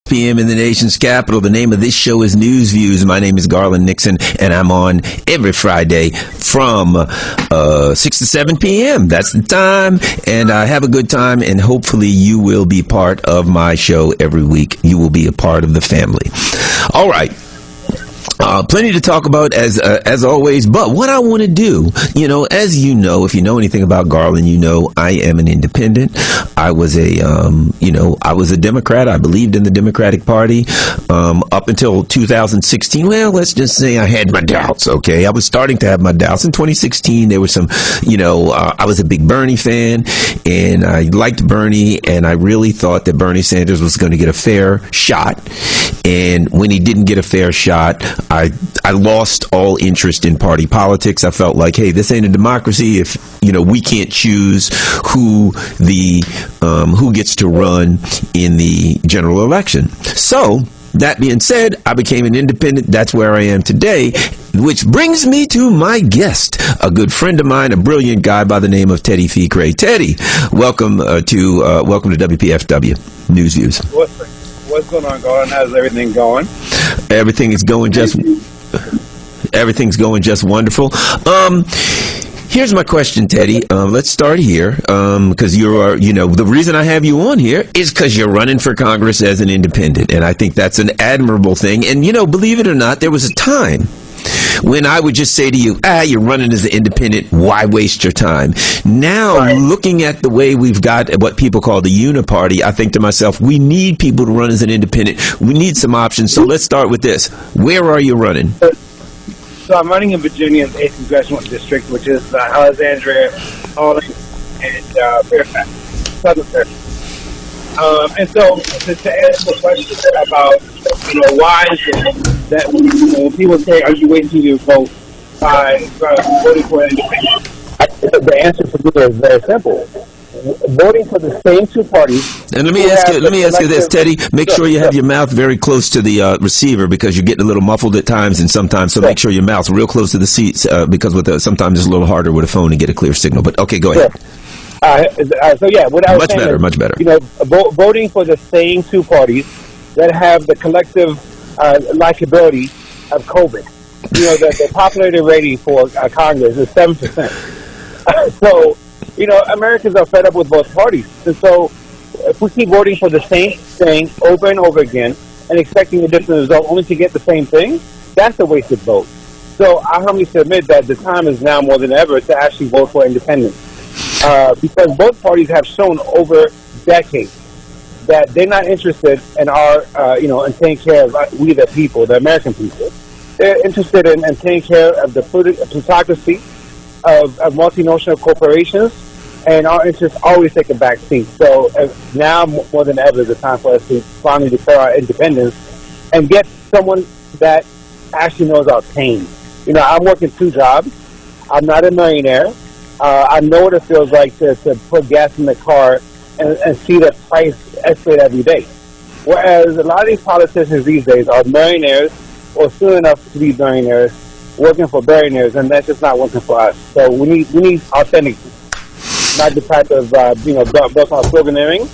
p.m. in the nation's capital. The name of this show is News Views. My name is Garland Nixon, and I'm on every Friday from 6 to 7 p.m. That's the time, and I have a good time, and hopefully you will be part of my show every week. You will be a part of the family. All right. Plenty to talk about as always, but what I want to do, as you know, if you know anything about Garland, I am an independent. I was a Democrat. I believed in the Democratic Party up until 2016. Well, let's just say I had my doubts. Okay, I was starting to have my doubts in 2016. There was some, I was a big Bernie fan, and I liked Bernie, and I really thought that Bernie Sanders was going to get a fair shot. And when he didn't get a fair shot, I lost all interest in party politics. I felt like, hey, this ain't a democracy if, we can't choose who gets to run in the general election. So, that being said, I became an independent. That's where I am today, which brings me to my guest, a good friend of mine, a brilliant guy by the name of Teddy Fikre. Teddy, welcome to WPFW News Views. What's going on, Garland? How's everything going? Everything's going just wonderful. Here's my question, Teddy. Let's start here, because the reason I have you on here is because you're running for Congress as an independent, and I think that's an admirable thing. And, believe it or not, there was a time when I would just say to you, you're running as an independent, why waste your time? Now, right. Looking at the way we've got what people call the uniparty, I think to myself, we need people to run as an independent. We need some options. So let's start with this. Where are you running? So I'm running in Virginia's 8th Congressional District, which is Alexandria, Arlington, and Fairfax, Southern Fairfax. And so to answer the question about, why is it that when people say, are you waiting to vote by voting for an independent? The answer for me is very simple. Voting for the same two parties. And let me ask you this, Teddy. Make sure you have your mouth very close to the receiver, because you're getting a little muffled at times and sometimes. So make sure your mouth's real close to the seats, because sometimes it's a little harder with a phone to get a clear signal. But okay, go ahead. What I was saying much better. Voting for the same two parties that have the collective likability of COVID. The popularity rating for Congress is 7%. So, Americans are fed up with both parties. And so, if we keep voting for the same thing over and over again and expecting a different result only to get the same thing, that's a wasted vote. So, I humbly submit that the time is now more than ever to actually vote for independence. Because both parties have shown over decades that they're not interested in our, in taking care of we the people, the American people. They're interested in taking care of the plutocracy of multinational corporations, and our interests always take a back seat. So now more than ever is the time for us to finally declare our independence and get someone that actually knows our pain. I'm working 2 jobs. I'm not a millionaire. I know what it feels like to put gas in the car and see the price escalate every day. Whereas a lot of these politicians these days are millionaires or soon enough to be millionaires working for billionaires, and that's just not working for us. So we need authentic, not the type of built on sloganeering,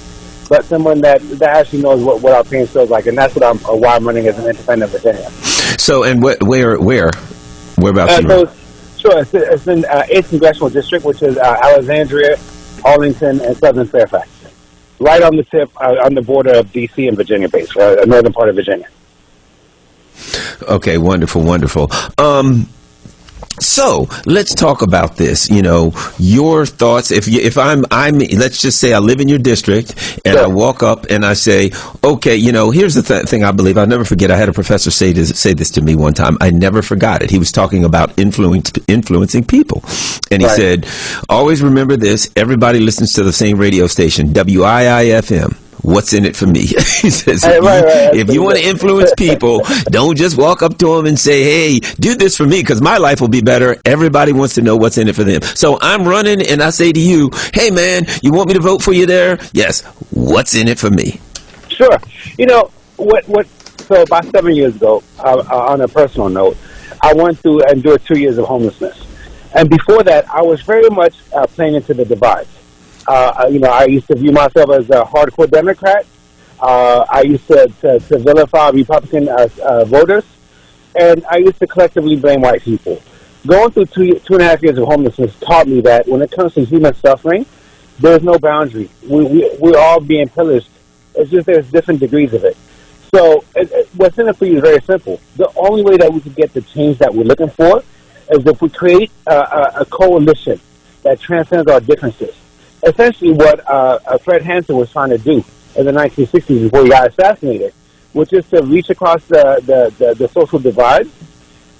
but someone that actually knows what our pain feels like, and that's why I'm running as an independent Virginia. So, and whereabouts you? Sure, it's in 8th Congressional District, which is Alexandria, Arlington, and Southern Fairfax. Right on the tip, on the border of D.C. and Virginia base, northern part of Virginia. Okay, wonderful. So let's talk about this. Your thoughts. If I'm, let's just say I live in your district, and I walk up and I say, okay, here's the thing I believe. I'll never forget. I had a professor say this to me one time. I never forgot it. He was talking about influencing people, and he said, always remember this. Everybody listens to the same radio station, WIIFM. What's in it for me? He says, if you want to influence people, don't just walk up to them and say, hey, do this for me because my life will be better. Everybody wants to know what's in it for them. So I'm running and I say to you, hey, man, you want me to vote for you there? Yes. What's in it for me? Sure. So about 7 years ago, on a personal note, I went through and endured 2 years of homelessness. And before that, I was very much playing into the divide. I used to view myself as a hardcore Democrat, I used to vilify Republican voters, and I used to collectively blame white people. Going through 2.5 years of homelessness taught me that when it comes to human suffering, there's no boundary. We're all being pillaged. It's just there's different degrees of it. So what's in it for you is very simple. The only way that we can get the change that we're looking for is if we create a coalition that transcends our differences. Essentially what Fred Hampton was trying to do in the 1960s before he got assassinated, which is to reach across the social divide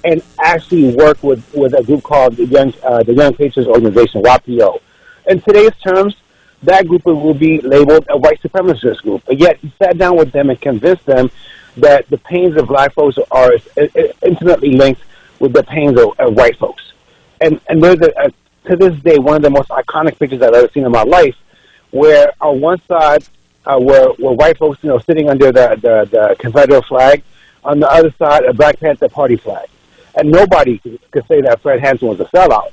and actually work with a group called the Young Patriots Organization, YPO. In today's terms, that group will be labeled a white supremacist group. But yet he sat down with them and convinced them that the pains of black folks are intimately linked with the pains of white folks. And there's to this day, one of the most iconic pictures I've ever seen in my life, where on one side were white folks, sitting under the Confederate flag, on the other side a Black Panther Party flag, and nobody could say that Fred Hampton was a sellout.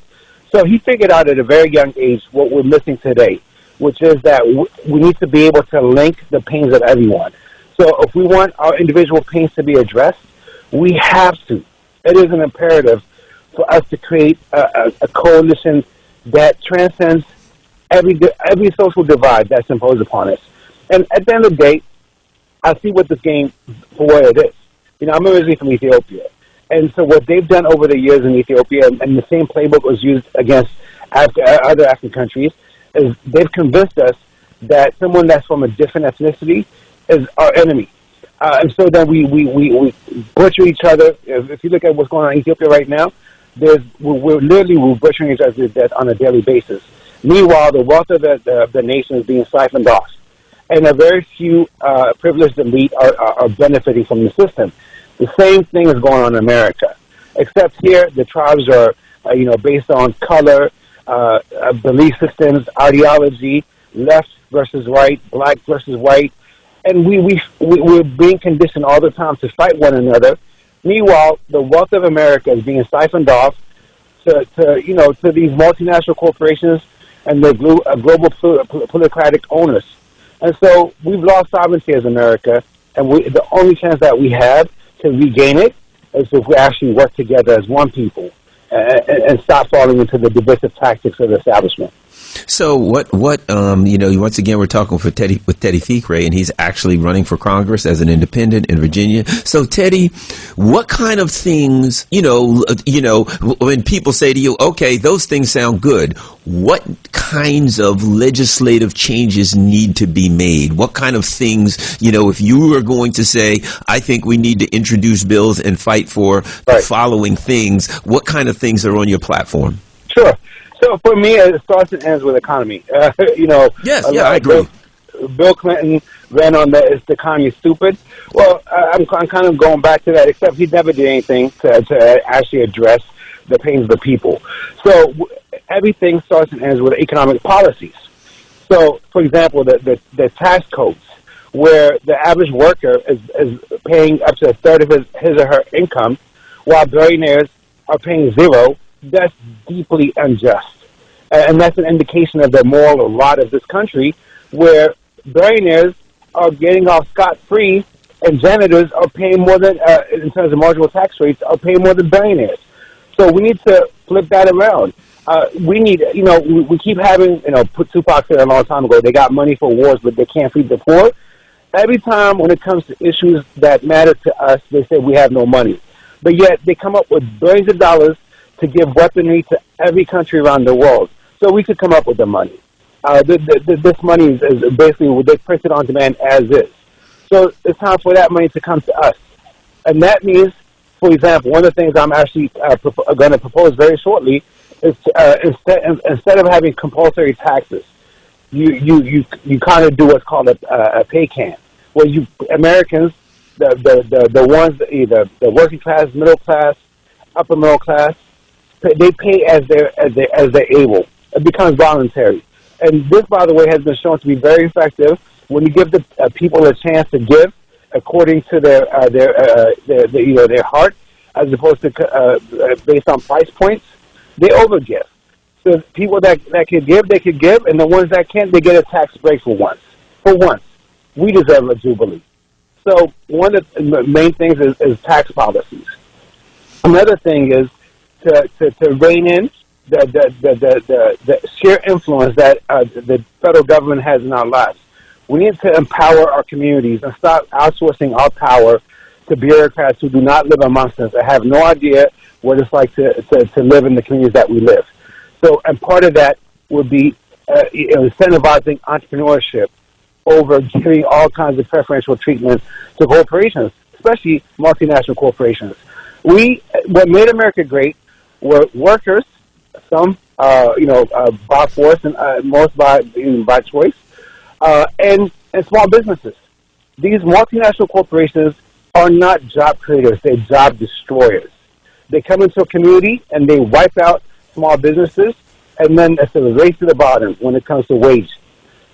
So he figured out at a very young age what we're missing today, which is that we need to be able to link the pains of everyone. So if we want our individual pains to be addressed, we have to. It is an imperative for us to create a coalition that transcends every social divide that's imposed upon us. And at the end of the day, I see what this game for what it is. I'm originally from Ethiopia. And so what they've done over the years in Ethiopia, and the same playbook was used against other African countries, is they've convinced us that someone that's from a different ethnicity is our enemy. And so then we butcher each other. If you look at what's going on in Ethiopia right now, we're literally butchering each other to death on a daily basis. Meanwhile, the wealth of the nation is being siphoned off. And a very few privileged elite are benefiting from the system. The same thing is going on in America, except here the tribes are, based on color, belief systems, ideology, left versus right, black versus white, and we're being conditioned all the time to fight one another. Meanwhile, the wealth of America is being siphoned off to these multinational corporations and the global plutocratic owners. And so we've lost sovereignty as America, and the only chance that we have to regain it is if we actually work together as one people and stop falling into the divisive tactics of the establishment. So once again, we're talking with Teddy Fikre, and he's actually running for Congress as an independent in Virginia. So Teddy, what kind of things, when people say to you, okay, those things sound good, what kinds of legislative changes need to be made? What kind of things, if you were going to say, I think we need to introduce bills and fight for the following things, what kind of things are on your platform? Sure. So for me, it starts and ends with economy. Yes, I agree. Bill Clinton ran on the economy stupid. Well, I'm kind of going back to that, except he never did anything to actually address the pains of the people. So everything starts and ends with economic policies. So, for example, the tax codes, where the average worker is paying up to a third of his or her income, while billionaires are paying zero. That's deeply unjust. And that's an indication of the moral rot of this country, where billionaires are getting off scot-free and janitors are paying more than, in terms of marginal tax rates, are paying more than billionaires. So we need to flip that around. We need, we keep having, Tupac said a long time ago, they got money for wars, but they can't feed the poor. Every time when it comes to issues that matter to us, they say we have no money. But yet they come up with billions of dollars to give weaponry to every country around the world. So we could come up with the money. This money is basically they print it on demand as is. So it's time for that money to come to us. And that means, for example, one of the things I'm actually going to propose very shortly is instead of having compulsory taxes, you kind of do what's called a pay can, where Americans, the ones, either the working class, middle class, upper middle class, they pay as they're able. It becomes voluntary. And this, by the way, has been shown to be very effective when you give the people a chance to give according to their heart, as opposed to based on price points. They overgive. So people that can give, they can give, and the ones that can't, they get a tax break for once. we deserve a jubilee. So one of the main things is tax policies. Another thing is to rein in the sheer influence that the federal government has in our lives. We need to empower our communities and stop outsourcing our power to bureaucrats who do not live amongst us and have no idea what it's like to live in the communities that we live. So, and part of that would be incentivizing entrepreneurship over giving all kinds of preferential treatment to corporations, especially multinational corporations. What made America great were workers, some, by force and most by choice, and small businesses. These multinational corporations are not job creators; they're job destroyers. They come into a community and they wipe out small businesses, and then it's a race to the bottom when it comes to wage.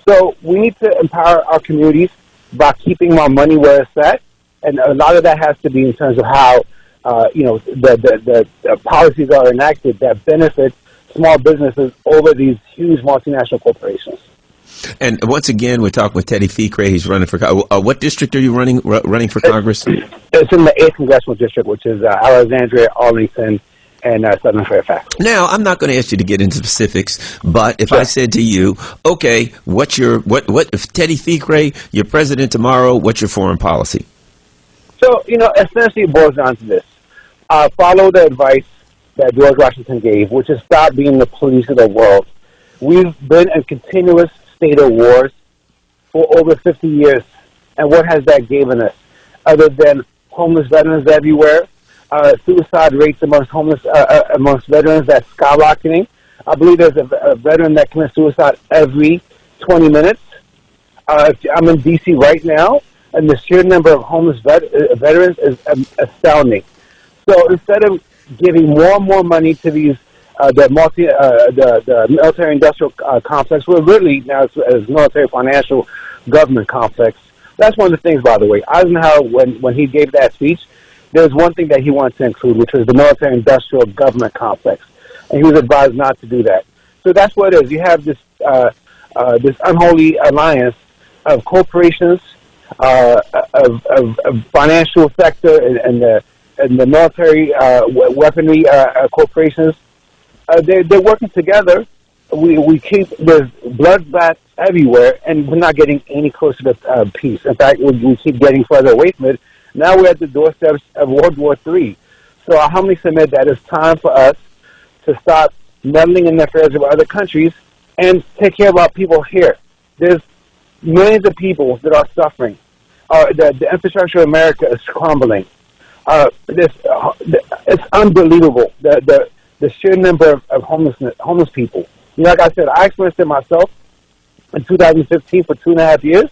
So we need to empower our communities by keeping our money where it's at, and a lot of that has to be in terms of how the policies are enacted that benefit small businesses over these huge multinational corporations. And once again, we're talking with Teddy Fikre. He's running for what district are you running for Congress? It's in the 8th Congressional District, which is Alexandria, Arlington, and Southern Fairfax. Now, I'm not going to ask you to get into specifics, but if I said to you, okay, what if Teddy Fikre, you're president tomorrow, what's your foreign policy? So, essentially it boils down to this. Follow the advice that George Washington gave, which is stop being the police of the world. We've been in continuous state of wars for over 50 years, and what has that given us? Other than homeless veterans everywhere, suicide rates amongst veterans that's skyrocketing. I believe there's a veteran that commits suicide every 20 minutes. I'm in D.C. right now, and the sheer number of homeless veterans is astounding. So instead of giving more and more money to these the military-industrial complex, we're really now as military financial government complex. That's one of the things, by the way. Eisenhower, when he gave that speech, there's one thing that he wanted to include, which was the military-industrial government complex, and he was advised not to do that. So that's what it is. You have this unholy alliance of corporations, of financial sector, and the military weaponry corporations. They're working together. There's bloodbath everywhere, and we're not getting any closer to peace. In fact, we keep getting further away from it. Now we're at the doorsteps of World War III. So I humbly submit that it's time for us to stop meddling in the affairs of other countries and take care of our people here. There's millions of people that are suffering. The infrastructure of America is crumbling. It's unbelievable, the sheer number of homeless people. Like I said, I experienced it myself in 2015 for 2.5 years.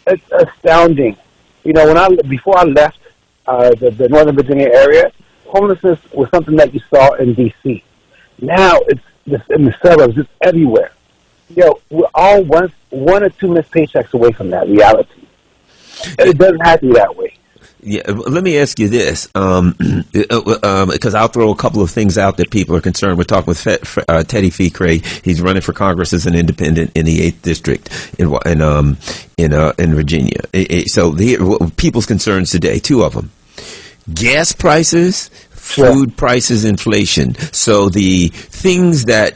It's astounding. Before I left the Northern Virginia area, homelessness was something that you saw in D.C. Now it's just in the suburbs. It's everywhere. We're all one or two missed paychecks away from that reality. It doesn't have to be that way. Yeah, let me ask you this, because I'll throw a couple of things out that people are concerned. We're talking with Teddy Fikre. He's running for Congress as an independent in the 8th District in Virginia. So people's concerns today, two of them: gas prices, food prices, inflation. So the things that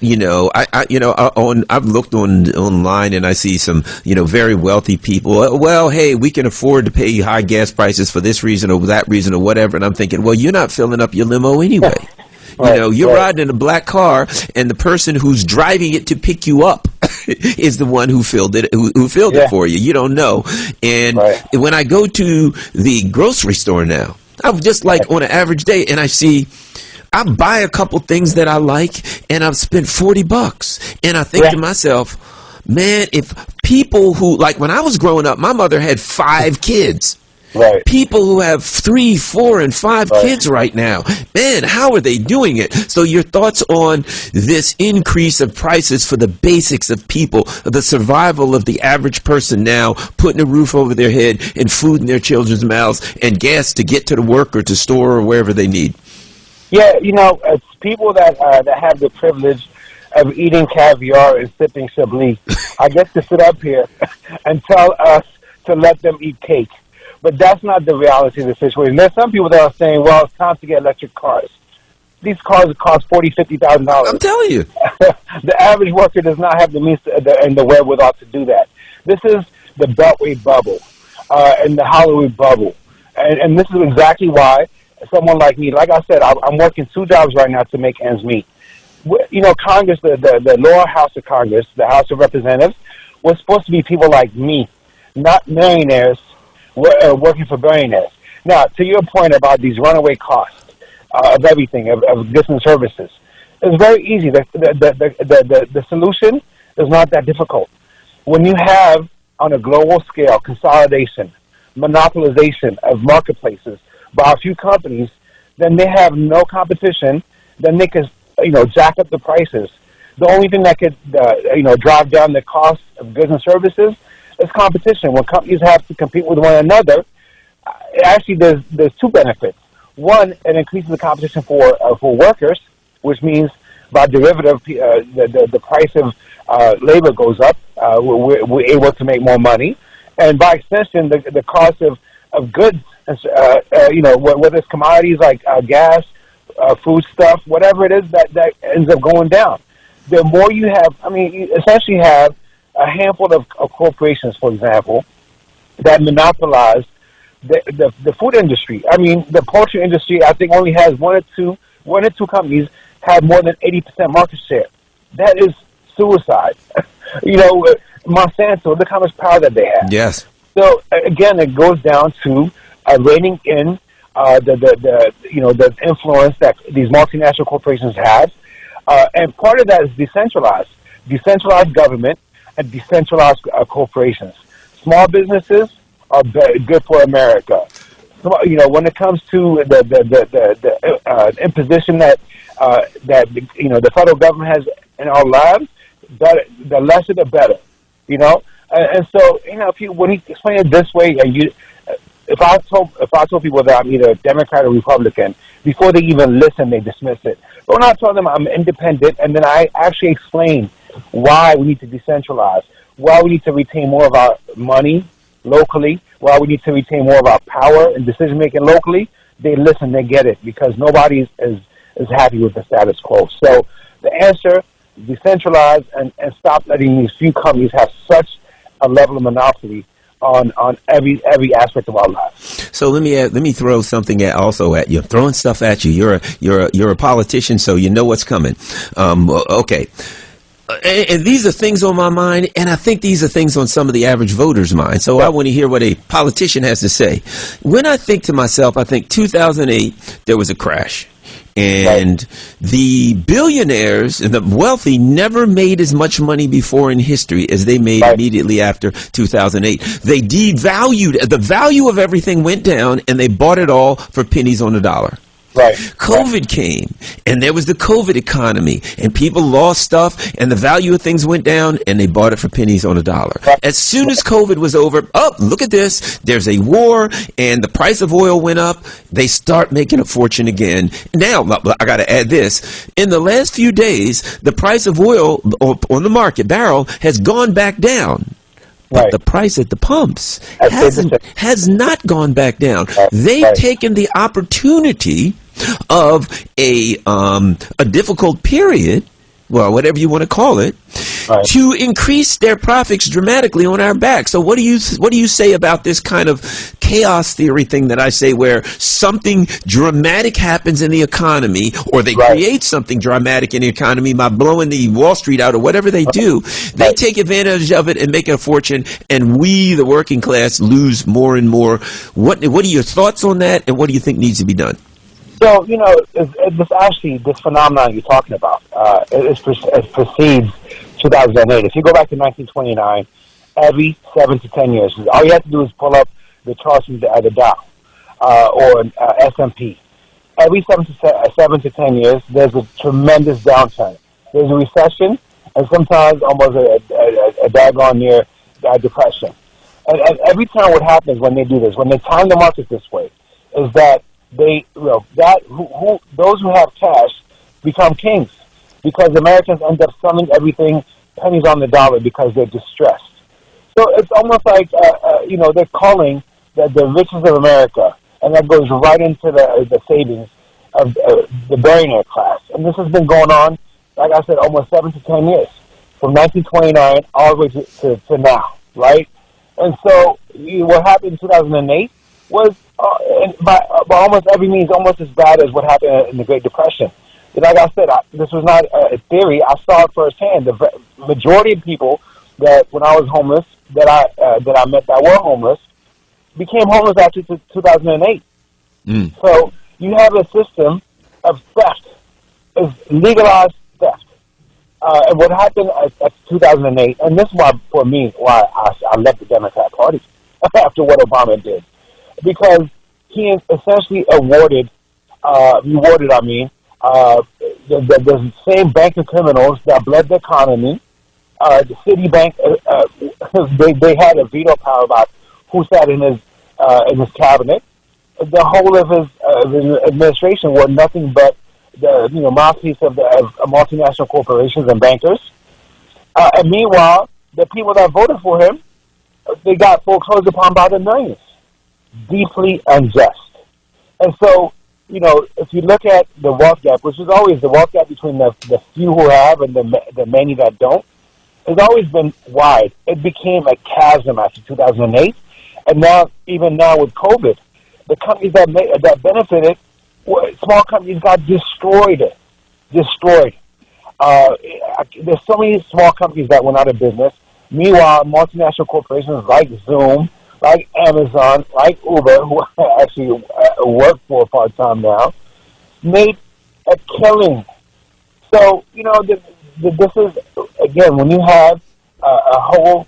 I've looked online and I see some very wealthy people. Well, hey, we can afford to pay high gas prices for this reason or that reason or whatever. And I'm thinking, well, you're not filling up your limo anyway. You're riding in a black car, and the person who's driving it to pick you up is the one who filled it. Who filled it for you? You don't know. And when I go to the grocery store now, I'm just like on an average day, and I buy a couple things that I like, and I've spent $40, and I think to myself, man, if people who, like when I was growing up, my mother had 5 kids. Right. People who have 3, 4, and 5 kids right now, man, how are they doing it? So your thoughts on this increase of prices for the basics of people, the survival of the average person now, putting a roof over their head and food in their children's mouths and gas to get to the work or to store or wherever they need? Yeah, it's people that have the privilege of eating caviar and sipping Chablis. I get to sit up here and tell to let them eat cake. But that's not the reality of the situation. There's some people that are saying, well, it's time to get electric cars. These cars cost $40,000-$50,000. I'm telling you. The average worker does not have the means and the wherewithal to do that. This is the Beltway bubble and the Hollywood bubble. And this is exactly why someone like me, like I said, I'm working 2 jobs right now to make ends meet. You know, Congress, the lower house of Congress, the House of Representatives, was supposed to be people like me, not millionaires working for billionaires. Now, to your point about these runaway costs of everything, of goods and services, it's very easy. The solution is not that difficult. When you have, on a global scale, consolidation, monopolization of marketplaces by a few companies, then they have no competition. Then they can, jack up the prices. The only thing that could, drive down the cost of goods and services is competition. When companies have to compete with one another, actually there's 2 benefits. One, it increases the competition for workers, which means by derivative, the price of labor goes up. We're able to make more money, and by extension, the cost of goods, whether it's commodities like gas, food stuff, whatever it is, that ends up going down. The more you have, you essentially have a handful of corporations, for example, that monopolize the food industry. The poultry industry, I think, only has one or two companies have more than 80% market share. That is suicide. Monsanto, look how much power that they have. Yes. So again, it goes down to reining in the influence that these multinational corporations have, and part of that is decentralized government and decentralized corporations. Small businesses are good for America. So, when it comes to the imposition that the federal government has in our lives, the lesser the better. And so when you explain it this way, and if I told people that I'm either a Democrat or Republican, before they even listen, they dismiss it. But when I tell them I'm independent, and then I actually explain why we need to decentralize, why we need to retain more of our money locally, why we need to retain more of our power and decision making locally, they listen, they get it, because nobody is happy with the status quo. So the answer: decentralize and stop letting these few companies have such a level of monopoly on every aspect of our lives. So let me throw something also at you. Throwing stuff at you. You're a politician, so you know what's coming. Okay. And these are things on my mind, and I think these are things on some of the average voters' mind. So I want to hear what a politician has to say. When I think to myself, I think 2008, there was a crash. And the billionaires and the wealthy never made as much money before in history as they made immediately after 2008. They devalued, the value of everything went down, and they bought it all for pennies on the dollar. COVID came, and there was the COVID economy, and people lost stuff, and the value of things went down, and they bought it for pennies on a dollar. As soon as COVID was over, look at this, there's a war, and the price of oil went up, they start making a fortune again. Now, I got to add this, in the last few days, the price of oil on the market barrel has gone back down. But the price at the pumps has not gone back down. They've taken the opportunity of a difficult period, well, whatever you want to call it, to increase their profits dramatically on our back. So what do you say about this kind of chaos theory thing that I say, where something dramatic happens in the economy, or they create something dramatic in the economy by blowing the Wall Street out or whatever they do, they take advantage of it and make a fortune, and we, the working class, lose more and more. What are your thoughts on that, and what do you think needs to be done? So, this phenomenon you're talking about, it precedes 2008. If you go back to 1929, every 7 to 10 years, all you have to do is pull up the charts from the Dow or S&P. Every 7 to 10 years, there's a tremendous downturn. There's a recession, and sometimes almost a daggone near depression. And every time what happens when they do this, when they time the market this way, is that those who have cash become kings, because Americans end up selling everything pennies on the dollar because they're distressed. So it's almost like, they're calling the riches of America, and that goes right into the savings of the billionaire class. And this has been going on, like I said, almost 7 to 10 years, from 1929 all the way to now, right? And so what happened in 2008 was, by almost every means, almost as bad as what happened in the Great Depression. But like I said, this was not a theory. I saw it firsthand. The majority of people that, when I was homeless, that I met that were homeless, became homeless after 2008. So you have a system of theft, is legalized theft. And what happened at 2008, and this is why I left the Democrat Party after what Obama did, because he essentially rewarded the same banking criminals that bled the economy. The Citibank, they had a veto power about who sat in his cabinet. The whole of his administration were nothing but the mouthpiece of multinational corporations and bankers. And meanwhile, the people that voted for him, they got foreclosed upon by the millions. Deeply unjust. And so, if you look at the wealth gap, which is always the wealth gap between the few who have and the many that don't, has always been wide. It became a chasm after 2008, and even now with COVID, the companies that benefited, small companies got destroyed. There's so many small companies that went out of business. Meanwhile, multinational corporations like Zoom, like Amazon, like Uber, who I actually work for part-time now, made a killing. So, this is, again, when you have a whole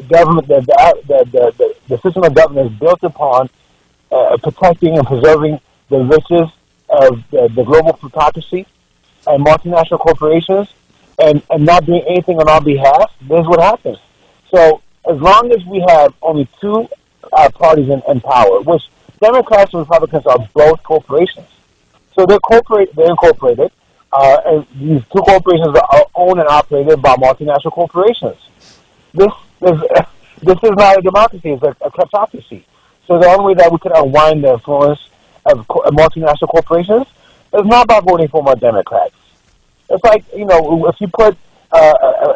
government, the system of government is built upon protecting and preserving the riches of the global plutocracy and multinational corporations, and not doing anything on our behalf, this is what happens. So as long as we have only two parties in power, which Democrats and Republicans are both corporations. So they're incorporated, and these two corporations are owned and operated by multinational corporations. This is not a democracy, it's a kleptocracy. So the only way that we can unwind the influence of multinational corporations is not by voting for more Democrats. It's like, if you put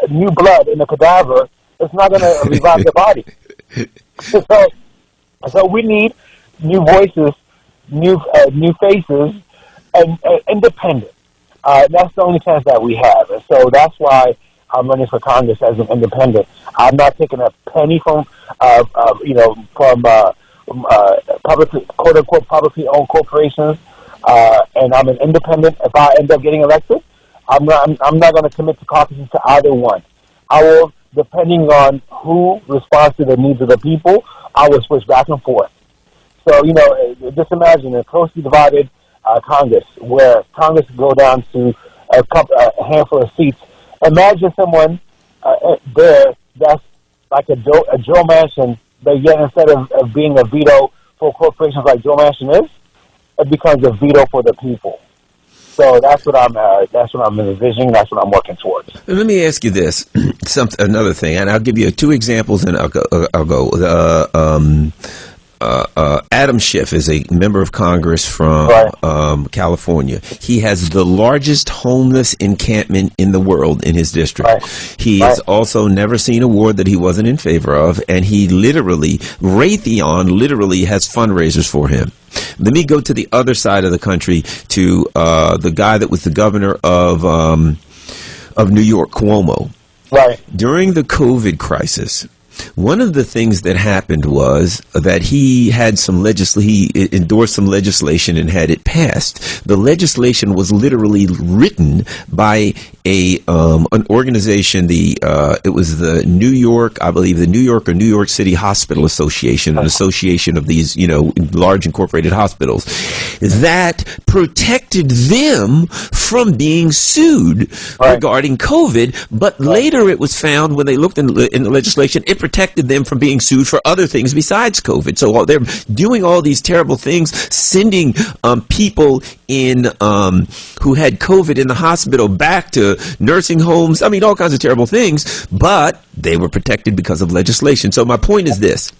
new blood in a cadaver, it's not going to revive the body. So we need new voices, new faces, and independent. That's the only chance that we have. And so that's why I'm running for Congress as an independent. I'm not taking a penny from publicly, quote unquote, publicly owned corporations, and I'm an independent. If I end up getting elected, I'm not going to commit to caucusing to either one. I will, depending on who responds to the needs of the people, I will switch back and forth. So, just imagine a closely divided Congress, where Congress will go down to a handful of seats. Imagine someone there that's like a Joe Manchin, but yet instead of being a veto for corporations like Joe Manchin is, it becomes a veto for the people. So that's what I'm envisioning. That's what I'm working towards. Let me ask you this, another thing, and I'll give you two examples, and I'll go. Adam Schiff is a member of Congress from California. He has the largest homeless encampment in the world in his district. He has also never seen a war that he wasn't in favor of, and he Raytheon literally has fundraisers for him. Let me go to the other side of the country to the guy that was the governor of New York, Cuomo. During the COVID crisis, one of the things that happened was that he endorsed some legislation and had it passed. The legislation was literally written by an organization. It was the New York or New York City Hospital Association, an association of these large incorporated hospitals, that protected them from being sued regarding COVID. But later it was found, when they looked in the legislation, it protected them from being sued for other things besides COVID. So while they're doing all these terrible things, sending people in who had COVID in the hospital back to nursing homes, I mean, all kinds of terrible things, but they were protected because of legislation. So my point is this: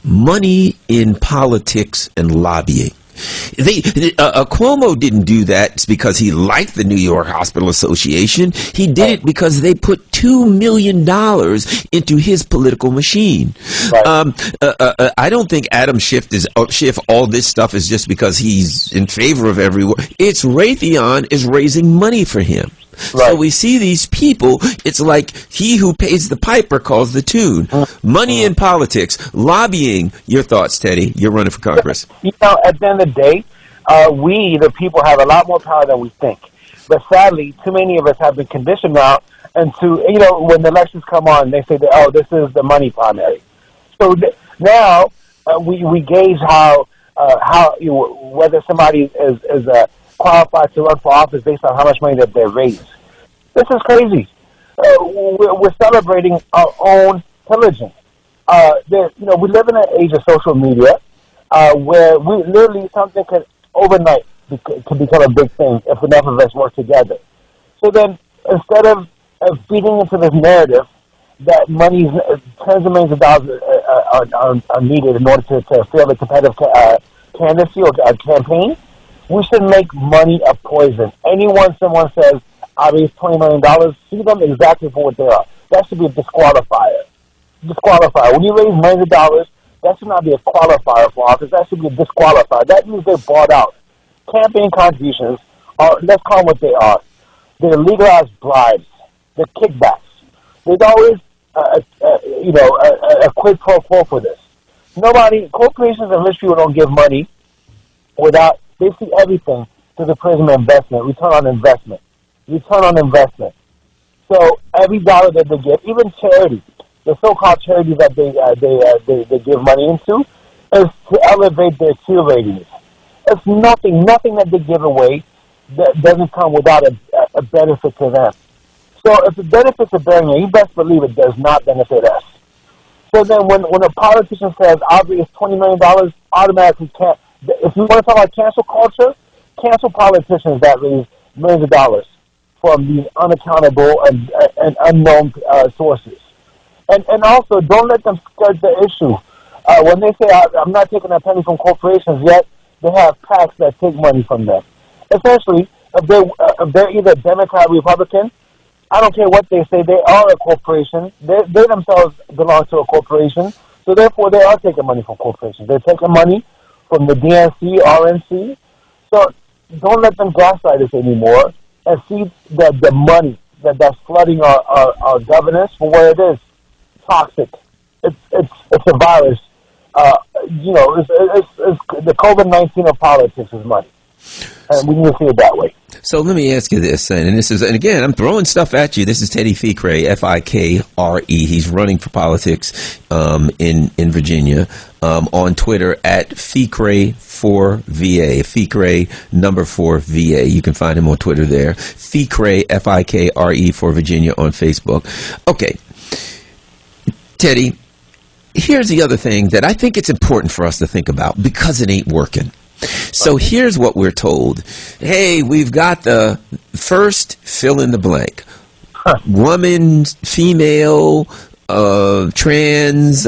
money in politics and lobbying. Cuomo didn't do that because he liked the New York Hospital Association. He did it because they put $2 million into his political machine. Right. I don't think Adam Schiff all this stuff is just because he's in favor of everyone. It's Raytheon is raising money for him. Right. So we see these people, it's like he who pays the piper calls the tune. Money in politics, lobbying. Your thoughts, Teddy? You're running for Congress. You know, at the end of the day, we, the people, have a lot more power than we think. But sadly, too many of us have been conditioned now into, you know, when the elections come on, they say that, oh, this is the money primary. So now we gauge how whether somebody is qualified to run for office based on how much money that they raise. This is crazy. We're celebrating our own pillaging. We live in an age of social media where we literally something could overnight could become a big thing if enough of us work together. So then, instead of feeding into this narrative that tens of millions of dollars are needed in order to fill a competitive candidacy or campaign, we should make money a poison. Someone says, I raise $20 million, see them exactly for what they are. That should be a disqualifier. When you raise millions of dollars, that should not be a qualifier for office. That should be a disqualifier. That means they're bought out. Campaign contributions are, let's call them what they are. They're legalized bribes. They're kickbacks. There's always a quid pro quo for this. Corporations and rich people don't give money without, they see everything through the prism of investment, return on investment. So every dollar that they give, even charity, the so-called charities that they give money into, is to elevate their Q ratings. It's nothing that they give away that doesn't come without a benefit to them. So if the benefits are bearing it, you best believe it does not benefit us. So then when a politician says, I'll raise $20 million, automatically can't. If you want to talk about cancel culture, cancel politicians that raise millions of dollars from these unaccountable and unknown sources. And also, don't let them skirt the issue. When they say, I'm not taking a penny from corporations, yet they have PACs that take money from them. Essentially, if they're either Democrat or Republican, I don't care what they say, they are a corporation. They themselves belong to a corporation, so therefore they are taking money from corporations. They're taking money from the DNC, RNC. So don't let them gaslight us anymore and see that the money that's flooding our governance for what it is. Toxic. It's a virus. It's the COVID-19 of politics is money, and we need to see it that way. So let me ask you this, and again, I'm throwing stuff at you. This is Teddy Fikre, Fikre. He's running for politics in Virginia. On Twitter at Fikre 4VA, Fikre number 4VA. You can find him on Twitter there. Fikre, Fikre for Virginia on Facebook. Okay. Teddy, here's the other thing that I think it's important for us to think about because it ain't working. So here's what we're told. Hey, we've got the first fill in the blank. Woman, female, trans,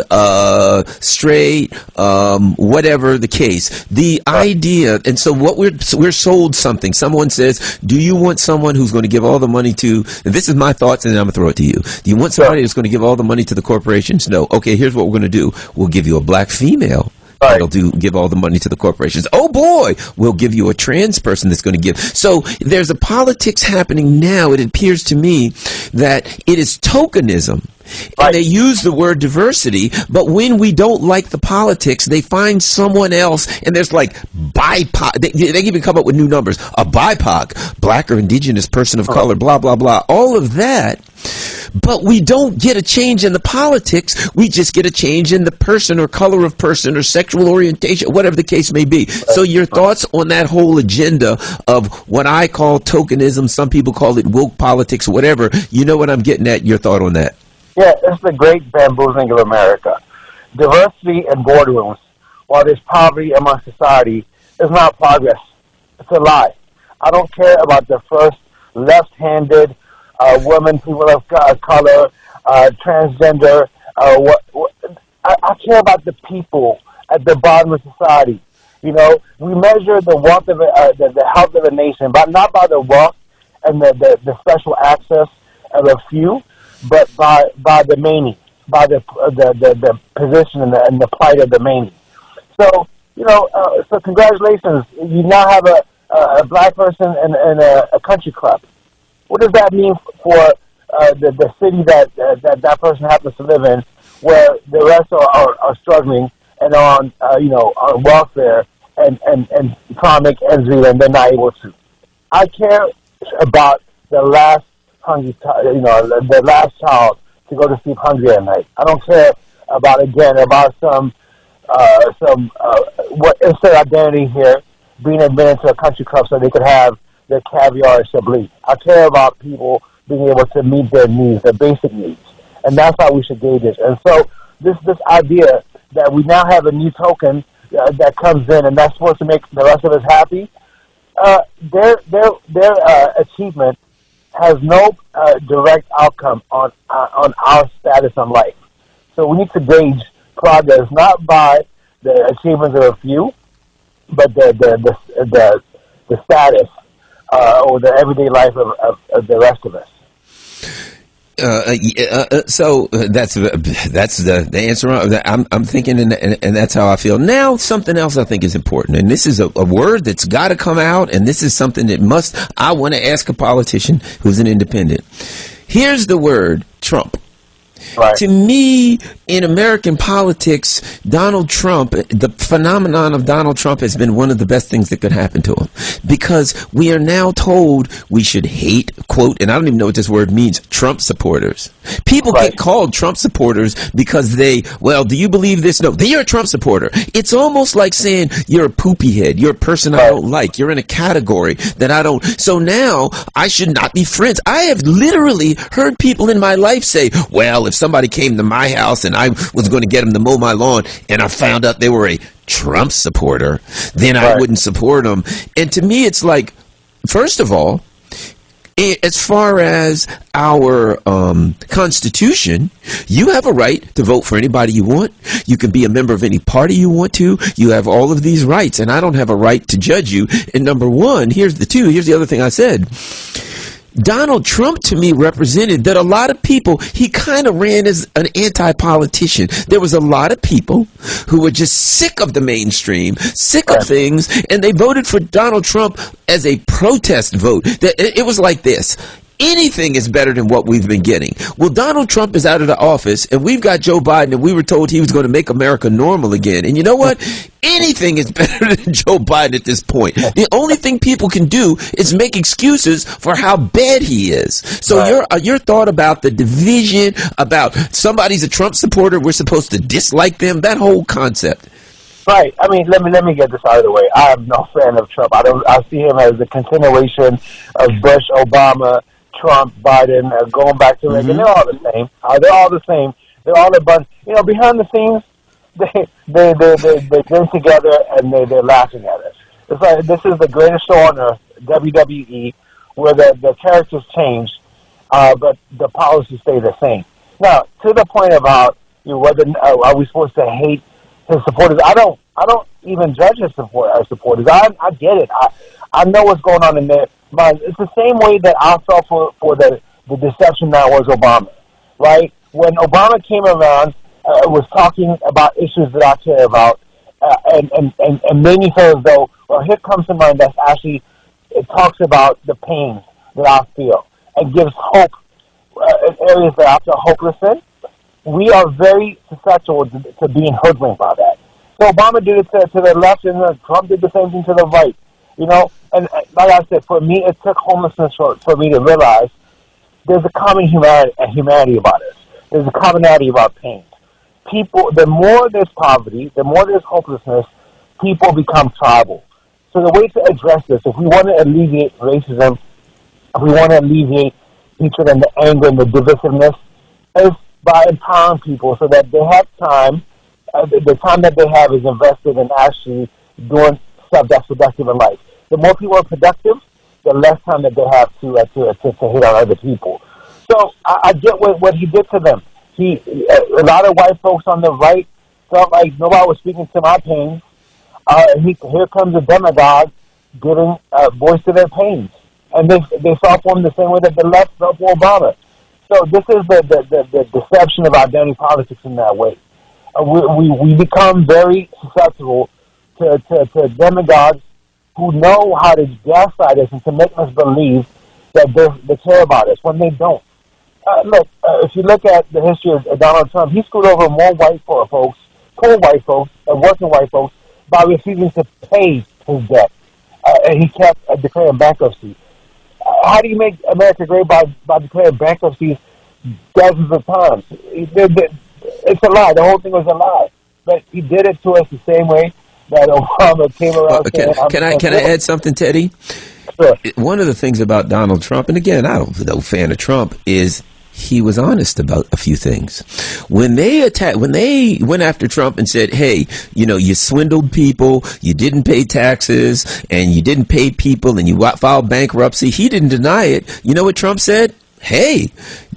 straight, whatever the case. The idea, and so what we're sold something. Someone says, do you want someone who's going to give all the money to, and this is my thoughts and then I'm going to throw it to you. Do you want somebody that's going to give all the money to the corporations? No. Okay, here's what we're going to do. We'll give you a black female. That'll give all the money to the corporations. Oh boy, we'll give you a trans person that's going to give. So there's a politics happening now. It appears to me that it is tokenism. And they use the word diversity, but when we don't like the politics, they find someone else, and there's like BIPOC. They even come up with new numbers. A BIPOC, black or indigenous person of color, blah, blah, blah. All of that. But we don't get a change in the politics. We just get a change in the person or color of person or sexual orientation, whatever the case may be. So your thoughts on that whole agenda of what I call tokenism, some people call it woke politics, whatever. You know what I'm getting at, your thought on that? Yeah, it's the great bamboozling of America. Diversity in boardrooms, while there's poverty among society, is not progress. It's a lie. I don't care about the first left-handed women, people of color, transgender. I care about the people at the bottom of society. You know, we measure the wealth of the health of a nation, but not by the wealth and the special access of a few, but by the many, by the position and the plight of the many. So, you know, so congratulations. You now have a black person in a country club. What does that mean for the city that person happens to live in, where the rest are struggling and on on welfare and trying to make ends meet, and they're not able to? I care about the last the last child to go to sleep hungry at night. I don't care about some what insert identity here being admitted to a country club so they could have their caviar and chablis. I care about people being able to meet their needs, their basic needs, and that's how we should gauge it. And so this idea that we now have a new token that comes in and that's supposed to make the rest of us happy, their achievement has no direct outcome on our status in life. So we need to gauge progress not by the achievements of a few, but the status or the everyday life of the rest of us. So that's the answer. I'm thinking, and that's how I feel. Now, something else I think is important, and this is a word that's got to come out, and this is something that I want to ask a politician who's an independent. Here's the word Trump. Right. To me, in American politics, Donald Trump, the phenomenon of Donald Trump has been one of the best things that could happen to him, because we are now told we should hate, quote, and I don't even know what this word means, Trump supporters. People Right. get called Trump supporters because do you believe this? No, you're a Trump supporter. It's almost like saying you're a poopy head. You're a person I don't like. You're in a category that I don't. So now I should not be friends. I have literally heard people in my life say, well, if somebody came to my house and I was going to get them to mow my lawn and I found out they were a Trump supporter, then I wouldn't support them. And to me, it's like, first of all, as far as our Constitution, you have a right to vote for anybody you want. You can be a member of any party you want to. You have all of these rights, and I don't have a right to judge you. And number one, here's the other thing I said. Donald Trump, to me, represented that a lot of people, he kind of ran as an anti-politician. There was a lot of people who were just sick of the mainstream, sick of things, and they voted for Donald Trump as a protest vote. It was like this. Anything is better than what we've been getting. Well, Donald Trump is out of the office, and we've got Joe Biden, and we were told he was going to make America normal again. And you know what? Anything is better than Joe Biden at this point. The only thing people can do is make excuses for how bad he is. So your thought about the division, about somebody's a Trump supporter, we're supposed to dislike them, that whole concept. Right. I mean, let me get this out of the way. I am no fan of Trump. I see him as a continuation of Bush, Obama, Trump, Biden, going back to Reagan. They're all the same. They're all the same. They're all a bunch. You know, behind the scenes, they drink together and they're laughing at us. It's like this is the greatest show on earth, WWE, where the characters change, but the policies stay the same. Now, to the point about whether are we supposed to hate his supporters? I don't even judge his supporters. I get it. I know what's going on in there. But it's the same way that I felt for the deception that was Obama, right? When Obama came around, was talking about issues that I care about, and made me feel as though, well, here comes somebody that's actually, it talks about the pain that I feel and gives hope in areas that I feel hopeless in. We are very susceptible to being hoodwinked by that. So Obama did it to the left, and Trump did the same thing to the right. You know, and like I said, for me, it took homelessness for me to realize there's a common humanity about us. There's a commonality about pain. People, the more there's poverty, the more there's hopelessness, people become tribal. So the way to address this, if we want to alleviate racism, if we want to alleviate hatred and the anger and the divisiveness, is by empowering people so that they have time. The time that they have is invested in actually doing stuff that's productive in life. The more people are productive, the less time that they have to hit on other people. So I get what he did to them. A lot of white folks on the right felt like nobody was speaking to my pain. Here comes a demagogue giving voice to their pains. And they fell for him the same way that the left fell for Obama. So this is the deception of identity politics in that way. We become very susceptible to demagogues who know how to gaslight us and to make us believe that they care about us when they don't. Look, if you look at the history of Donald Trump, he screwed over more poor white folks, and working white folks by refusing to pay his debt. And he kept declaring bankruptcy. How do you make America great by declaring bankruptcies dozens of times? It's a lie. The whole thing was a lie. But he did it to us the same way that Obama came around. Can I add something, Teddy? Sure. One of the things about Donald Trump, and again, I'm no fan of Trump, is he was honest about a few things. When they went after Trump and said, hey, you swindled people, you didn't pay taxes, and you didn't pay people, and you filed bankruptcy, he didn't deny it. You know what Trump said? Hey,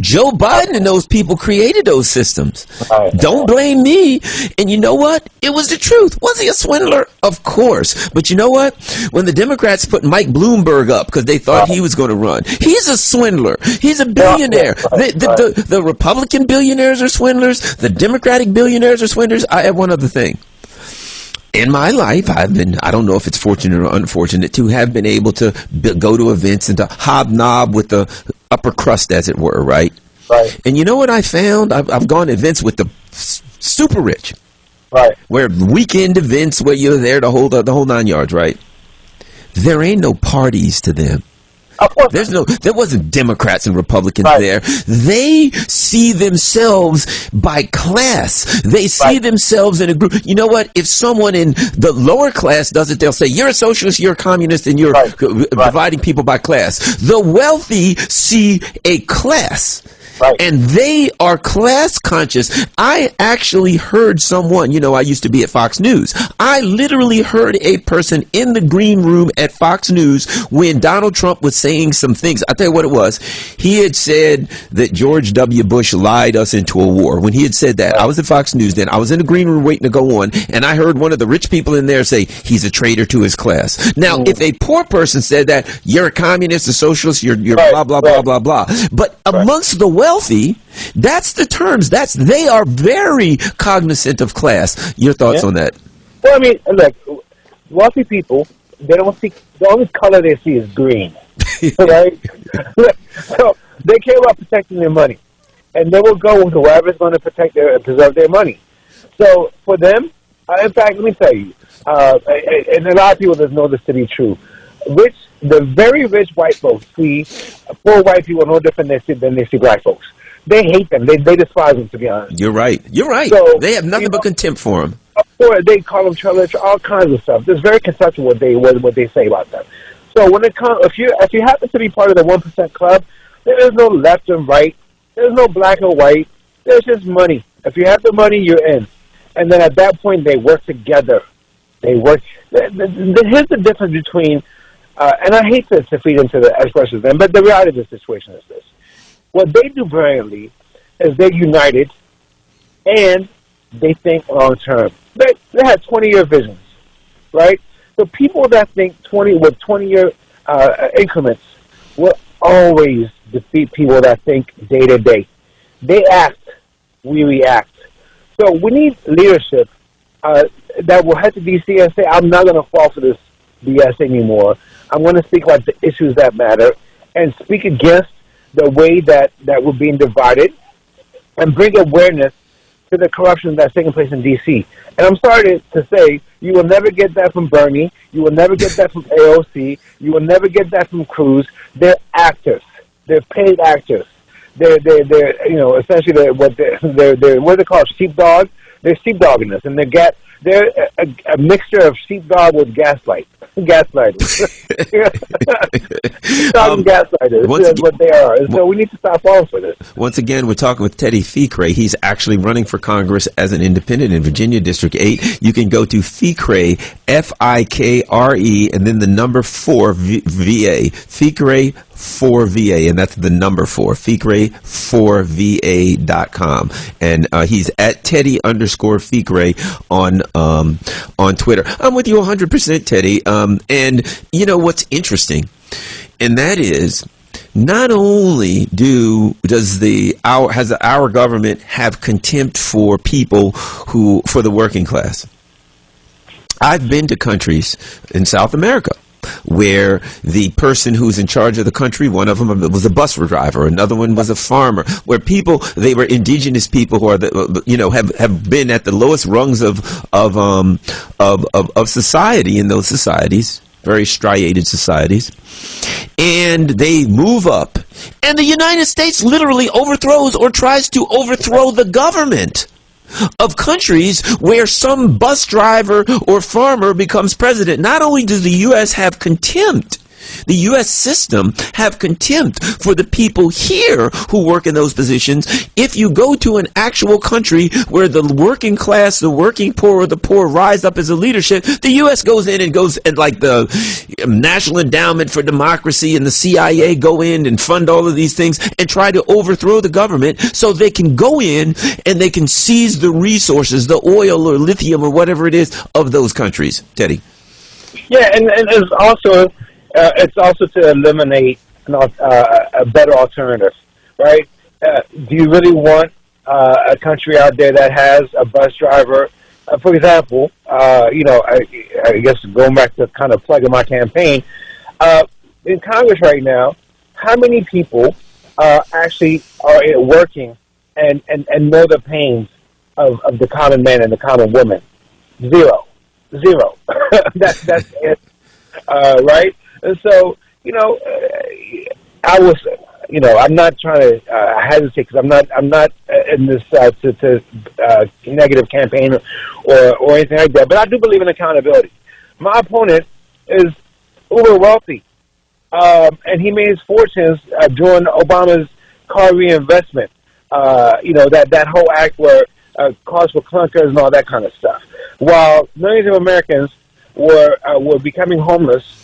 Joe Biden and those people created those systems. Don't blame me. And you know what? It was the truth. Was he a swindler? Of course. But you know what? When the Democrats put Mike Bloomberg up because they thought he was going to run, he's a swindler. He's a billionaire. The Republican billionaires are swindlers. The Democratic billionaires are swindlers. I have one other thing. In my life, I don't know if it's fortunate or unfortunate, to have been able to go to events and to hobnob with the upper crust, as it were, right? Right. And you know what I found? I've gone to events with the super rich. Right. Where weekend events where you're there to hold the whole 9 yards, right? There ain't no parties to them. There wasn't Democrats and Republicans there. They see themselves by class. They see themselves in a group. You know what? If someone in the lower class does it, they'll say, you're a socialist, you're a communist, and you're dividing people by class. The wealthy see a class. And they are class conscious. I actually heard someone, I used to be at Fox News. I literally heard a person in the green room at Fox News when Donald Trump was saying some things. I'll tell you what it was. He had said that George W. Bush lied us into a war. When he had said that, I was at Fox News then. I was in the green room waiting to go on, and I heard one of the rich people in there say, he's a traitor to his class. Now, if a poor person said that, you're a communist, a socialist, you're blah, blah, blah, blah, blah. But amongst the wealthy, that's the terms. They are very cognizant of class. Your thoughts on that? Well, I mean, look, wealthy people, the only color they see is green, right? So they care about protecting their money, and they will go with whoever's going to preserve their money. So for them, in fact, let me tell you, and a lot of people just know this to be true. The very rich white folks see poor white people no different than they see black folks. They hate them. They despise them, to be honest. You're right. So, they have nothing but contempt for them. Or they call them trailer, all kinds of stuff. It's very conceptual what they say about them. So when it comes, if you happen to be part of the 1% club, there is no left and right. There's no black or white. There's just money. If you have the money, you're in. And then at that point, they work together. They work. Here's the difference between, and I hate to feed into the expressions then, but the reality of the situation is this. What they do brilliantly is they're united and they think long term. They have 20-year visions, right? So people that think 20-year increments will always defeat people that think day to day. They act, we react. So we need leadership that will head to D.C. and say, I'm not going to fall for this BS anymore. I'm going to speak about the issues that matter and speak against the way that we're being divided and bring awareness to the corruption that's taking place in D.C. And I'm sorry to say, you will never get that from Bernie. You will never get that from AOC. You will never get that from Cruz. They're actors. They're paid actors. They're essentially what they call sheepdog. They're sheepdogging us, and they're a mixture of sheepdog with gaslight. Gaslighters. Gaslighters. That's what they are. And so we need to stop falling for this. Once again, we're talking with Teddy Fikre. He's actually running for Congress as an independent in Virginia District 8. You can go to Fikre, Fikre, and then the number 4 VA. Fikre 4VA, and that's the number 4, Fikre4VA.com. And he's at Teddy_Fikre on Twitter. I'm with you 100%, Teddy. And you know what's interesting, and that is, not only has our government have contempt for people for the working class. I've been to countries in South America where the person who's in charge of the country, one of them was a bus driver, another one was a farmer, where they were indigenous people who are have been at the lowest rungs of society in those societies, very striated societies, and they move up, and the United States literally overthrows or tries to overthrow the government of countries where some bus driver or farmer becomes president. Not only does the U.S. have contempt, the U.S. system have contempt for the people here who work in those positions. If you go to an actual country where the working class, the working poor, or the poor rise up as a leadership, the U.S. goes in and like the National Endowment for Democracy and the CIA go in and fund all of these things and try to overthrow the government so they can go in and they can seize the resources, the oil or lithium or whatever it is of those countries. Teddy. Yeah, and it's also to eliminate a better alternative, right? Do you really want a country out there that has a bus driver? For example, I guess going back to kind of plugging my campaign, in Congress right now, how many people actually are working and know the pains of the common man and the common woman? Zero. That's it, right? And so, I was, I'm not trying to hesitate because I'm not in this negative campaign or anything like that. But I do believe in accountability. My opponent is uber wealthy, and he made his fortunes during Obama's car reinvestment. That whole act where cars were clunkers and all that kind of stuff. While millions of Americans were becoming homeless.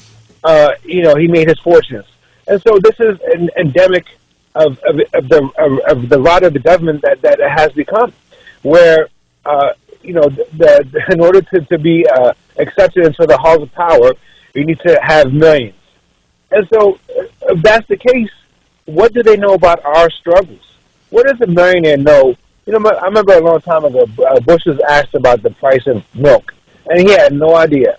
He made his fortunes, and so this is an endemic of the rot of the government that has become, where in order to be accepted into the halls of power, you need to have millions, and so if that's the case, what do they know about our struggles? What does a millionaire know? I remember a long time ago, Bush was asked about the price of milk, and he had no idea,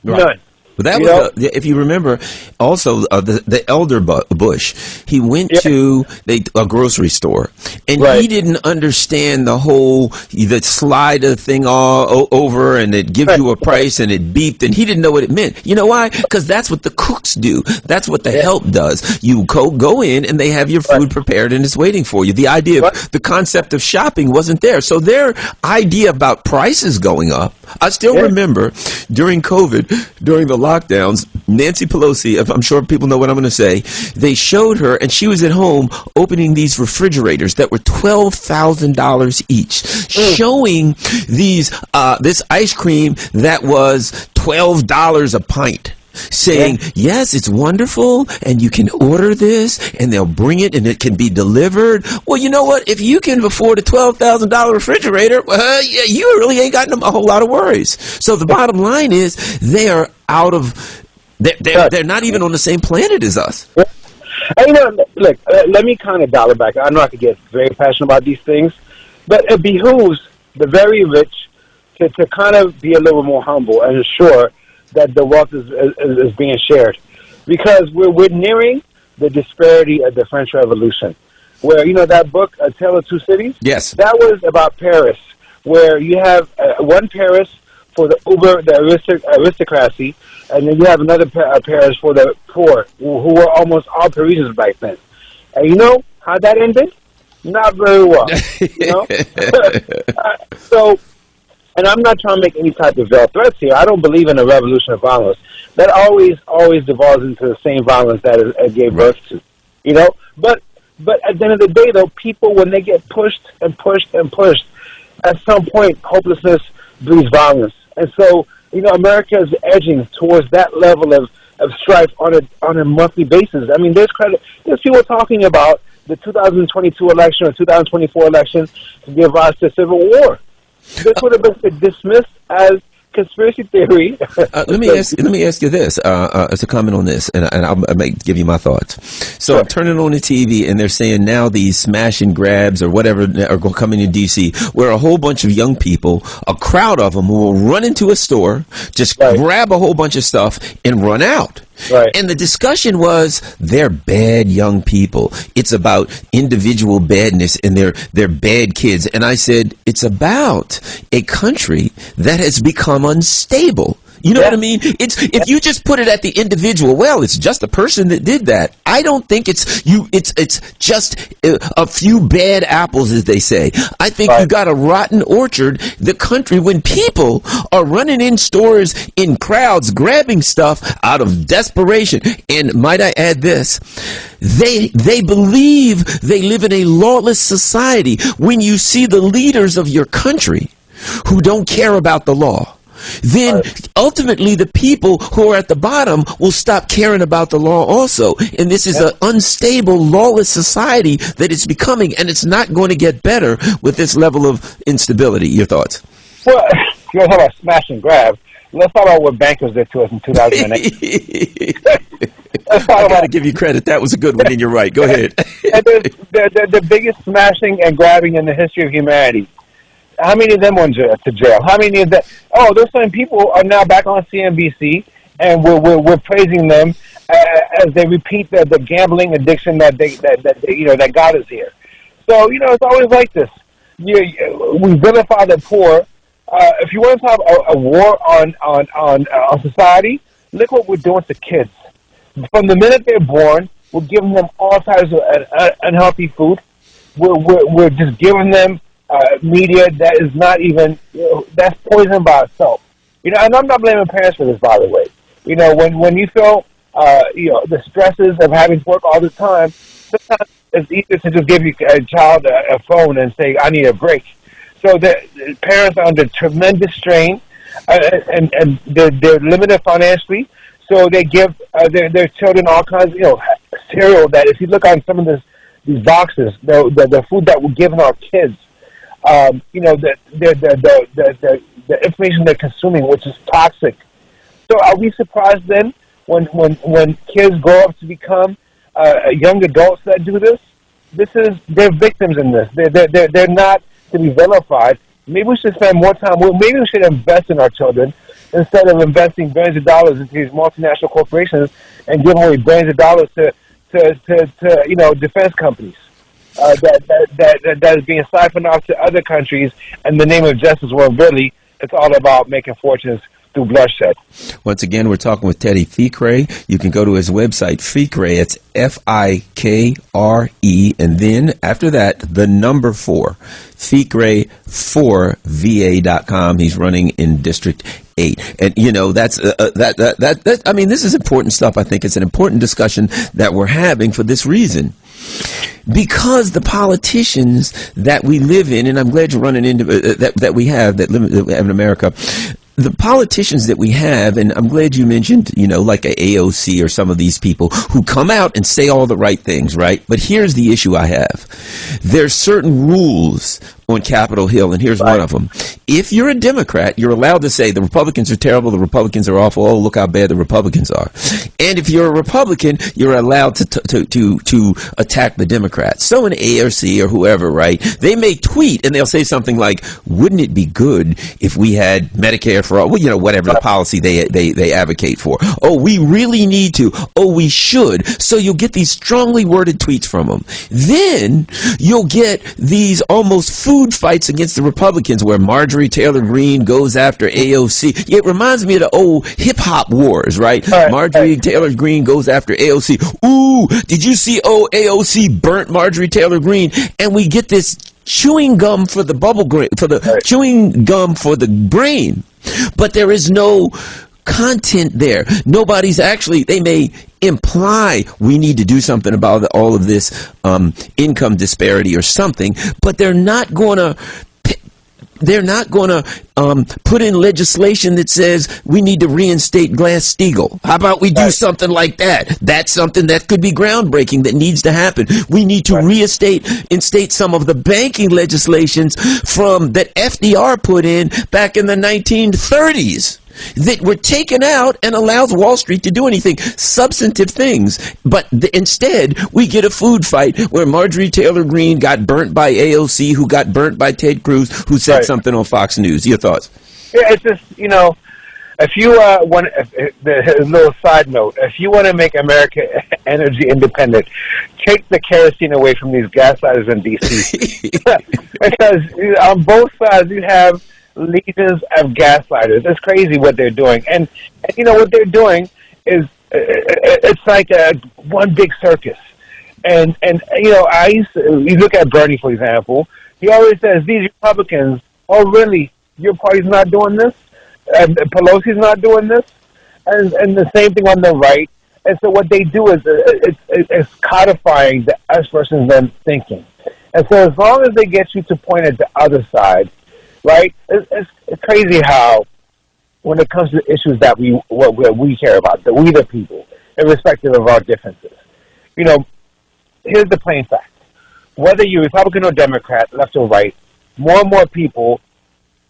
none. But that was, if you remember, also the elder Bush, he went to a grocery store, and he didn't understand the slider thing all over, and it gives you a price, and it beeped, and he didn't know what it meant. You know why? Because that's what the cooks do. That's what the help does. You go in, and they have your food prepared, and it's waiting for you. The idea of the concept of shopping wasn't there. So their idea about prices going up, I still remember during COVID, during the lockdowns, Nancy Pelosi, I'm sure people know what I'm going to say, they showed her, and she was at home opening these refrigerators that were $12,000 each, showing this ice cream that was $12 a pint. Saying, yes, it's wonderful, and you can order this, and they'll bring it, and it can be delivered. Well, you know what? If you can afford a $12,000 refrigerator, you really ain't got a whole lot of worries. So the bottom line is they are out of... They're not even on the same planet as us. Look, let me kind of dial it back. I know I could get very passionate about these things, but it behooves the very rich to kind of be a little more humble and ensure that the wealth is being shared, because we're nearing the disparity of the French Revolution, where that book A Tale of Two Cities. Yes, that was about Paris, where you have one Paris for the aristocracy, and then you have another Paris for the poor, who were almost all Parisians back then. And you know how that ended? Not very well. And I'm not trying to make any type of veiled threats here. I don't believe in a revolution of violence. That always devolves into the same violence that it gave birth to. You know? But at the end of the day, though, people, when they get pushed and pushed and pushed, at some point, hopelessness breeds violence. And so, you know, America is edging towards that level of strife on a monthly basis. I mean, there's people talking about the 2022 election or 2024 election to give rise to civil war. This would have been dismissed as conspiracy theory. Let me ask you this as a comment on this, and I may give you my thoughts. So I'm turning on the TV, and they're saying now these smash and grabs or whatever are going to come in D.C., where a whole bunch of young people, a crowd of them, will run into a store, just grab a whole bunch of stuff, and run out. Right. And the discussion was they're bad young people. It's about individual badness and they're bad kids. And I said it's about a country that has become unstable. You know what I mean? It's if you just put it at the individual, well, it's just a person that did that. I don't think it's you. It's just a few bad apples, as they say. I think you got a rotten orchard. The country, when people are running in stores in crowds, grabbing stuff out of desperation, and might I add this, they believe they live in a lawless society. When you see the leaders of your country who don't care about the law, then ultimately the people who are at the bottom will stop caring about the law also. And this is an unstable, lawless society that it's becoming, and it's not going to get better with this level of instability. Your thoughts? Well, you're talking about smash and grab. Let's talk about what bankers did to us in 2008. I got to give you credit. That was a good one, and you're right. Go ahead. The biggest smashing and grabbing in the history of humanity. How many of them went to jail? How many of them? Oh, those same people are now back on CNBC, and we're praising them as they repeat the gambling addiction that that got us here. So it's always like this. We vilify the poor. If you want to talk a war on society, look what we're doing to kids. From the minute they're born, we're giving them all types of unhealthy food. We're just giving them media that is not even, that's poison by itself. And I'm not blaming parents for this, by the way. When you feel, the stresses of having to work all the time, sometimes it's easier to just give a child a phone and say, I need a break. So the parents are under tremendous strain, and they're limited financially, so they give their children all kinds of, cereal that if you look on some of these boxes, the food that we're giving our kids, the information they're consuming, which is toxic. So are we surprised then when kids grow up to become young adults that do this? They're victims in this. They're not to be vilified. Maybe we should spend more time. Well, maybe we should invest in our children instead of investing billions of dollars into these multinational corporations and giving away billions of dollars to defense companies. That is being siphoned off to other countries in the name of justice, where really it's all about making fortunes through bloodshed. Once again, we're talking with Teddy Fikre. You can go to his website, Fikre. It's Fikre, and then after that, the number 4, Fikre4va.com. He's running in District 8. And, that's I mean, this is important stuff. I think it's an important discussion that we're having for this reason. Because the politicians that we live in, and I'm glad you're running into that we have in America, the politicians that we have, and I'm glad you mentioned, like a AOC or some of these people who come out and say all the right things, right? But here's the issue I have. There's certain rules on Capitol Hill, and here's one of them. If you're a Democrat, you're allowed to say the Republicans are terrible, the Republicans are awful, oh, look how bad the Republicans are. And if you're a Republican, you're allowed to attack the Democrats. So an AOC or whoever, right, they may tweet and they'll say something like, wouldn't it be good if we had Medicare for all, whatever the policy they advocate for. Oh, we really need to. Oh, we should. So you'll get these strongly worded tweets from them. Then you'll get these almost food fights against the Republicans where Marjorie Taylor Greene goes after AOC. It reminds me of the old hip-hop wars, right? Marjorie Taylor Greene goes after AOC. Ooh, did you see AOC burnt Marjorie Taylor Greene? And we get this chewing gum for the chewing gum for the brain, but there is no content there. Nobody's actually, they may imply we need to do something about all of this income disparity or something, but they're not going to put in legislation that says we need to reinstate Glass-Steagall. How about we do something like that? That's something that could be groundbreaking that needs to happen. We need to reinstate some of the banking legislations that FDR put in back in the 1930s. That were taken out and allows Wall Street to do anything, substantive things. But instead, we get a food fight where Marjorie Taylor Greene got burnt by AOC, who got burnt by Ted Cruz, who said something on Fox News. Your thoughts? Yeah, it's just, if you want, a little side note, if you want to make America energy independent, take the kerosene away from these gaslighters in D.C. Because on both sides, you have legions of gaslighters. It's crazy what they're doing, and what they're doing is it's like one big circus. And you look at Bernie, for example. He always says these Republicans. Oh, really? Your party's not doing this, and Pelosi's not doing this, and the same thing on the right. And so what they do is it's codifying the us versus them thinking. And so as long as they get you to point at the other side. Right? It's crazy how, when it comes to issues that we care about, we the people, irrespective of our differences. Here's the plain fact. Whether you're Republican or Democrat, left or right, more and more people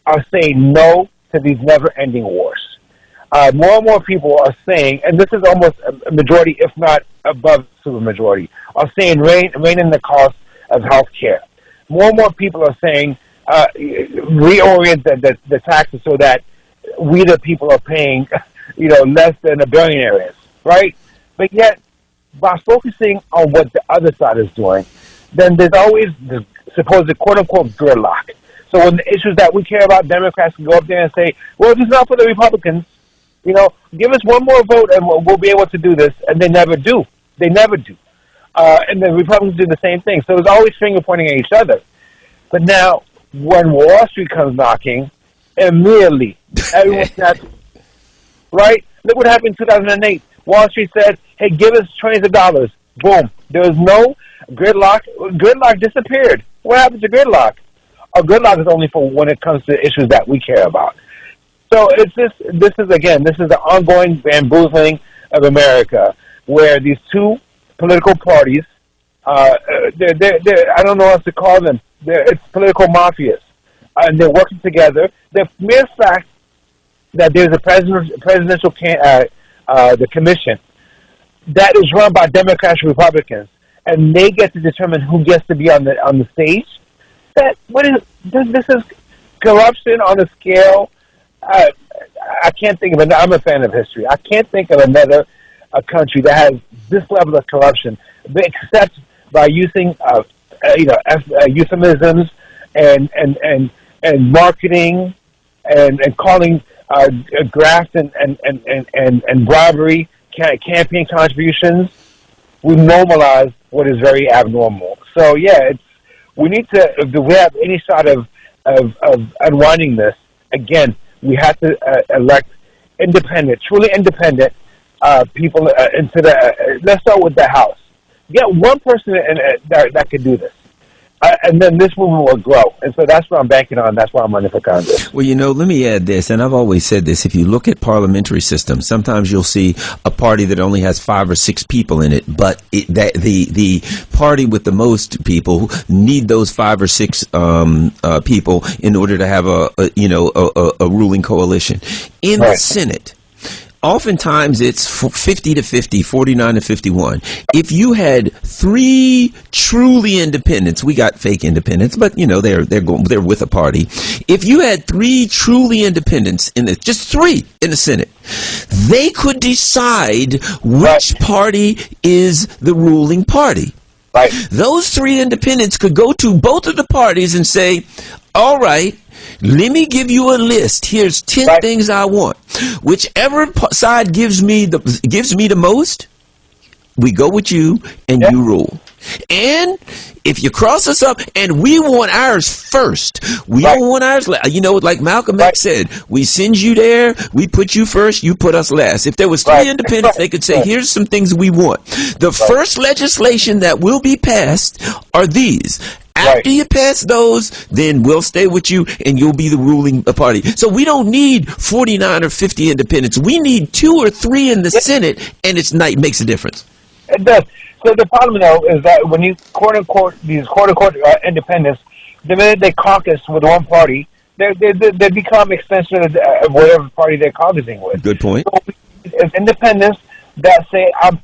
are saying no to these never-ending wars. More and more people are saying, and this is almost a majority, if not above supermajority, are saying rein in the cost of health care. More and more people are saying, reorient the taxes so that we the people are paying, less than a billionaire is, right? But yet, by focusing on what the other side is doing, then there's always the supposed quote-unquote gridlock. So when the issues that we care about, Democrats can go up there and say, well, if it's not for the Republicans, give us one more vote and we'll be able to do this. And they never do. They never do. And the Republicans do the same thing. So there's always finger-pointing at each other. But now, when Wall Street comes knocking, immediately everyone's right? Look what happened in 2008. Wall Street said, hey, give us trillions of dollars. Boom. There was no gridlock. Gridlock disappeared. What happened to gridlock? Gridlock is only for when it comes to issues that we care about. So this is the ongoing bamboozling of America, where these two political parties, I don't know what to call them. It's political mafias, and they're working together. The mere fact that there's a presidential the commission that is run by Democrats and Republicans, and they get to determine who gets to be on the stage. This is corruption on a scale. I can't think of it. I'm a fan of history. I can't think of another country that has this level of corruption, except by using euphemisms and marketing and calling graft and bribery campaign contributions. We normalize what is very abnormal. So we need to, if we have any shot of unwinding this, again, we have to elect independent, truly independent people into the. Let's start with the House. Get one person that can do this. And then this movement will grow. And so that's what I'm banking on. That's why I'm running for Congress. Well, let me add this, and I've always said this. If you look at parliamentary systems, sometimes you'll see a party that only has 5 or 6 people in it, but the party with the most people need those 5 or 6 people in order to have a ruling coalition. In the Senate, oftentimes it's 50 to 50, 49 to 51. If you had 3 truly independents, we got fake independents, but they're with a party. If you had 3 truly independents just 3 in the Senate, they could decide which party is the ruling party. Right. Those 3 independents could go to both of the parties and say, all right, let me give you a list. Here's 10 things I want. Whichever side gives me the most, we go with you and you rule. And if you cross us up, and we want ours first, we don't want ours last. You know, like Malcolm X said, we send you there, we put you first, you put us last. If there was three independents, they could say, here's some things we want. The first legislation that will be passed are these. After you pass those, then we'll stay with you and you'll be the ruling party. So we don't need 49 or 50 independents. We need 2 or 3 in the Senate, and it makes a difference. It does. So the problem, though, is that when you quote-unquote independents, the minute they caucus with one party, they become extension of whatever party they're caucusing with. Good point. So it's independents that say I'm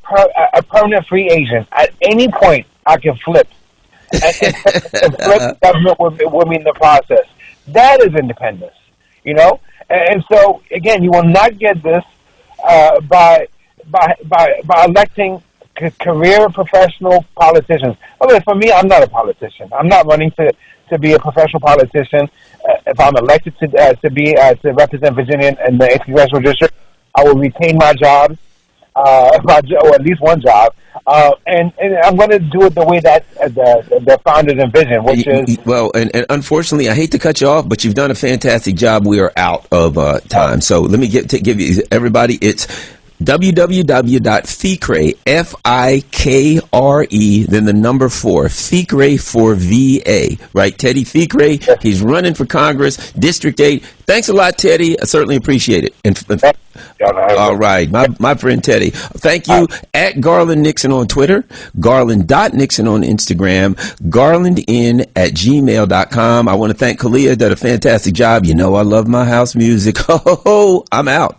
a permanent free agent. At any point, I can flip. And flip government with me in the process. That is independence, you know. And so again, you will not get this by electing career professional politicians. Okay, for me, I'm not a politician. I'm not running to be a professional politician. If I'm elected to represent Virginia in the 8th congressional district, I will retain my job, or at least one job, and I'm going to do it the way that the founders envisioned, which is and unfortunately, I hate to cut you off, but you've done a fantastic job. We are out of time, so let me give you everybody. It's www.fikre, Fikre, then the number 4, Fikre for VA, right? Teddy Fikre, he's running for Congress, District 8. Thanks a lot, Teddy. I certainly appreciate it. All right, my friend Teddy. Thank you. At Garland Nixon on Twitter, Garland.Nixon on Instagram, garlandn@gmail.com. I want to thank Kalia, did a fantastic job. You know I love my house music. I'm out.